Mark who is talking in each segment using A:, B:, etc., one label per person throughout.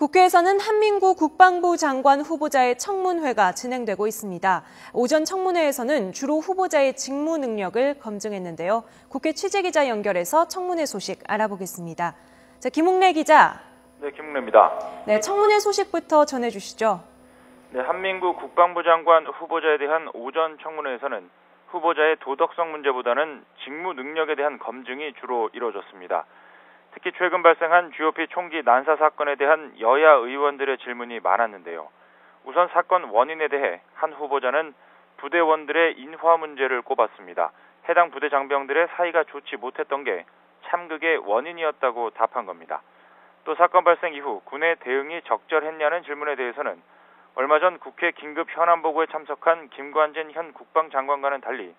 A: 국회에서는 한민구 국방부 장관 후보자의 청문회가 진행되고 있습니다. 오전 청문회에서는 주로 후보자의 직무 능력을 검증했는데요. 국회 취재기자 연결해서 청문회 소식 알아보겠습니다. 자, 김웅래 기자.
B: 네, 김웅래입니다.
A: 네, 청문회 소식부터 전해주시죠.
B: 네, 한민구 국방부 장관 후보자에 대한 오전 청문회에서는 후보자의 도덕성 문제보다는 직무 능력에 대한 검증이 주로 이루어졌습니다. 특히 최근 발생한 GOP 총기 난사 사건에 대한 여야 의원들의 질문이 많았는데요. 우선 사건 원인에 대해 한 후보자는 부대원들의 인화 문제를 꼽았습니다. 해당 부대 장병들의 사이가 좋지 못했던 게 참극의 원인이었다고 답한 겁니다. 또 사건 발생 이후 군의 대응이 적절했냐는 질문에 대해서는 얼마 전 국회 긴급 현안보고에 참석한 김관진 현 국방장관과는 달리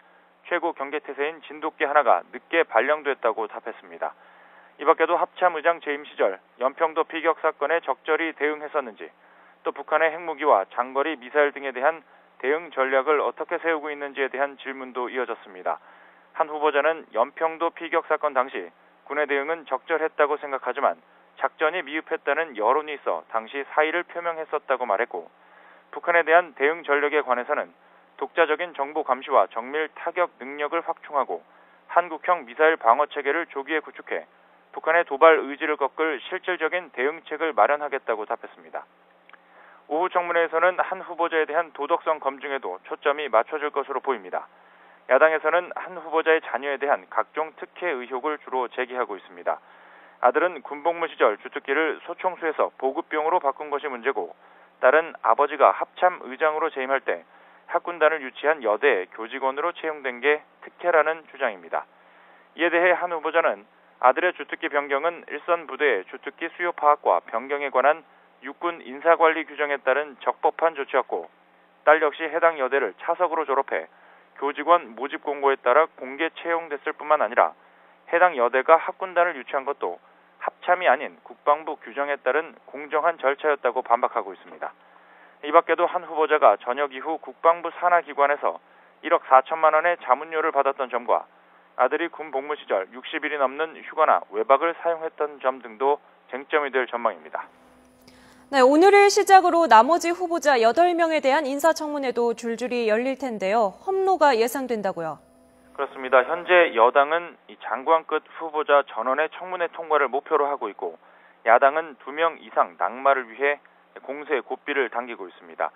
B: 최고 경계태세인 진돗개 하나가 늦게 발령됐다고 답했습니다. 이 밖에도 합참의장 재임 시절 연평도 피격 사건에 적절히 대응했었는지, 또 북한의 핵무기와 장거리 미사일 등에 대한 대응 전략을 어떻게 세우고 있는지에 대한 질문도 이어졌습니다. 한 후보자는 연평도 피격 사건 당시 군의 대응은 적절했다고 생각하지만 작전이 미흡했다는 여론이 있어 당시 사의를 표명했었다고 말했고, 북한에 대한 대응 전략에 관해서는 독자적인 정보 감시와 정밀 타격 능력을 확충하고 한국형 미사일 방어 체계를 조기에 구축해 북한의 도발 의지를 꺾을 실질적인 대응책을 마련하겠다고 답했습니다. 오후 청문회에서는 한 후보자에 대한 도덕성 검증에도 초점이 맞춰질 것으로 보입니다. 야당에서는 한 후보자의 자녀에 대한 각종 특혜 의혹을 주로 제기하고 있습니다. 아들은 군복무 시절 주특기를 소총수에서 보급병으로 바꾼 것이 문제고, 딸은 아버지가 합참의장으로 재임할 때 학군단을 유치한 여대 교직원으로 채용된 게 특혜라는 주장입니다. 이에 대해 한 후보자는 아들의 주특기 변경은 일선 부대의 주특기 수요 파악과 변경에 관한 육군 인사관리 규정에 따른 적법한 조치였고, 딸 역시 해당 여대를 차석으로 졸업해 교직원 모집 공고에 따라 공개 채용됐을 뿐만 아니라 해당 여대가 학군단을 유치한 것도 합참이 아닌 국방부 규정에 따른 공정한 절차였다고 반박하고 있습니다. 이 밖에도 한 후보자가 전역 이후 국방부 산하기관에서 1억 4천만 원의 자문료를 받았던 점과 아들이 군 복무 시절 60일이 넘는 휴가나 외박을 사용했던 점 등도 쟁점이 될 전망입니다.
A: 네, 오늘을 시작으로 나머지 후보자 8명에 대한 인사청문회도 줄줄이 열릴 텐데요. 험로가 예상된다고요?
B: 그렇습니다. 현재 여당은 이 장관급 후보자 전원의 청문회 통과를 목표로 하고 있고, 야당은 2명 이상 낙마를 위해 공세 고삐를 당기고 있습니다.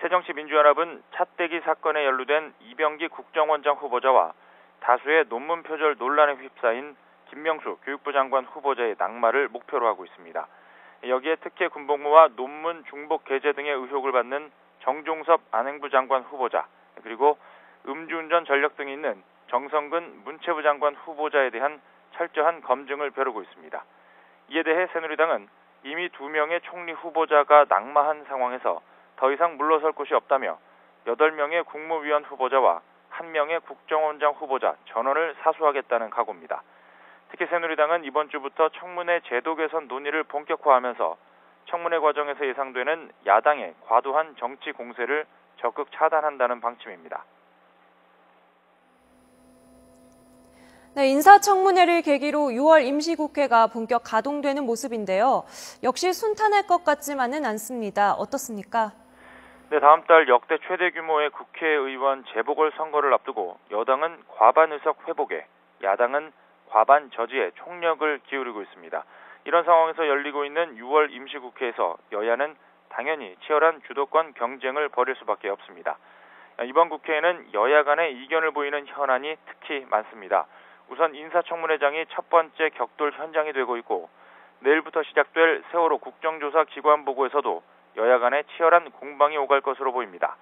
B: 새정치민주연합은 차떼기 사건에 연루된 이병기 국정원장 후보자와 다수의 논문 표절 논란에 휩싸인 김명수 교육부 장관 후보자의 낙마를 목표로 하고 있습니다. 여기에 특혜 군복무와 논문 중복 게재 등의 의혹을 받는 정종섭 안행부 장관 후보자, 그리고 음주운전 전력 등이 있는 정성근 문체부 장관 후보자에 대한 철저한 검증을 벼르고 있습니다. 이에 대해 새누리당은 이미 2명의 총리 후보자가 낙마한 상황에서 더 이상 물러설 곳이 없다며 8명의 국무위원 후보자와 1명의 국정원장 후보자 전원을 사수하겠다는 각오입니다. 특히 새누리당은 이번 주부터 청문회 제도 개선 논의를 본격화하면서 청문회 과정에서 예상되는 야당의 과도한 정치 공세를 적극 차단한다는 방침입니다.
A: 네, 인사청문회를 계기로 6월 임시국회가 본격 가동되는 모습인데요. 역시 순탄할 것 같지만은 않습니다. 어떻습니까?
B: 네, 다음 달 역대 최대 규모의 국회의원 재보궐선거를 앞두고 여당은 과반 의석 회복에, 야당은 과반 저지에 총력을 기울이고 있습니다. 이런 상황에서 열리고 있는 6월 임시국회에서 여야는 당연히 치열한 주도권 경쟁을 벌일 수밖에 없습니다. 이번 국회에는 여야 간의 이견을 보이는 현안이 특히 많습니다. 우선 인사청문회장이 첫 번째 격돌 현장이 되고 있고, 내일부터 시작될 세월호 국정조사 기관 보고에서도 여야 간의 치열한 공방이 오갈 것으로 보입니다.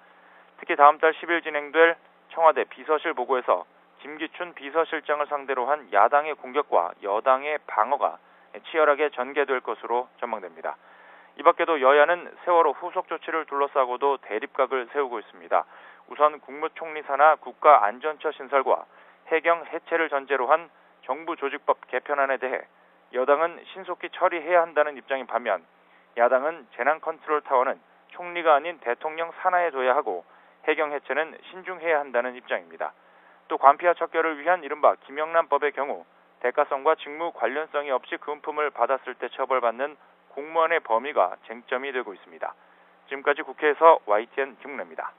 B: 특히 다음 달 10일 진행될 청와대 비서실 보고에서 김기춘 비서실장을 상대로 한 야당의 공격과 여당의 방어가 치열하게 전개될 것으로 전망됩니다. 이 밖에도 여야는 세월호 후속 조치를 둘러싸고도 대립각을 세우고 있습니다. 우선 국무총리 산하 국가안전처 신설과 해경 해체를 전제로 한 정부 조직법 개편안에 대해 여당은 신속히 처리해야 한다는 입장인 반면, 야당은 재난컨트롤타워는 총리가 아닌 대통령 산하에 둬야 하고 해경 해체는 신중해야 한다는 입장입니다. 또 관피와 척결을 위한 이른바 김영란법의 경우 대가성과 직무 관련성이 없이 금품을 받았을 때 처벌받는 공무원의 범위가 쟁점이 되고 있습니다. 지금까지 국회에서 YTN 김문혜입니다.